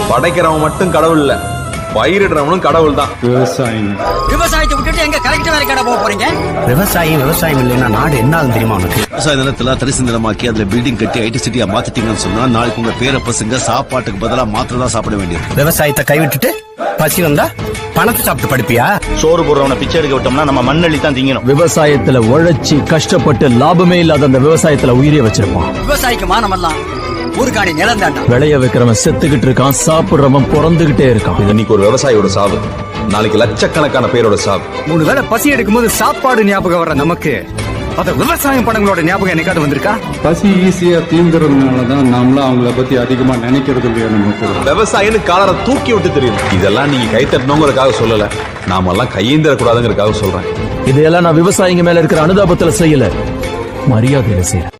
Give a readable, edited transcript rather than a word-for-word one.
படைக்கிறவன் மட்டும் கடவுள் இல்ல, பயிரிடுறவனும் கடவுள் தான். விவசாயத்தை விட்டுட்டு எங்க கரெக்ட் வேலை கடை போக போறீங்க? விவசாயம் இல்லைன்னா நாடு என்ன ஆகும் தெரியுமா உனக்கு? விவசாய நிலத்துல தரிசு நிலமாக்கி அதுல பில்டிங் கட்டி ஐடி சிட்டியா மாத்திட்டீங்கன்னு சொன்னா நாளைக்கு உங்க பேர பசங்க சாப்பாட்டுக்கு பதிலா மாத்திரை தான் சாப்பிட வேண்டியது. விவசாயத்தை கைவிட்டுட்டு பசி வந்தா பணத்தை சாப்பிட்டு படிப்பியா? சோறு போடுறவனை பிச்சை எடுக்க விட்டோம்னா நம்ம மண்ணள்ளி தான் திங்கணும். விவசாயத்துல உழைச்சி கஷ்டப்பட்டு லாபமே இல்லாத அந்த விவசாயத்துல உயிரை வச்சிருப்பான். விவசாயிக்கு மானமெல்லாம் ஊருக்காணி நிலம் தாண்டா. விளைய வைக்கிறவன் செத்துக்கிட்டு இருக்கான், சாப்பிடுறவன் பிறந்துகிட்டே இருக்கான். இன்னைக்கு ஒரு விவசாயியோட சாவு, நாளைக்கு லட்சக்கணக்கான பேரோட சாவு. 3 வேளை பசி எடுக்கும் போது சாப்பாடு ஞாபகம் வர நமக்கு அத விவசாயம் படங்களோட ஞாபகம் என்னைக்காவது வந்திருக்கா? பசி ஈஸியா தீந்துறதுனாலதான் நாமளும் அவங்கள பத்தி அதிகமா நினைக்கிறது இல்லையா? நமக்கு விவசாயின்னு காலரை தூக்கி விட்டு தெரியும். இதெல்லாம் நீங்க கை தட்டணுங்கிறதுக்காக சொல்லல, நாமெல்லாம் கையேந்திரக்கூடாதுங்கிறதுக்காக சொல்றேன். இதையெல்லாம் நான் விவசாயிங்க மேல இருக்கிற அனுதாபத்துல செய்யல, மரியாதையில செய்யறேன்.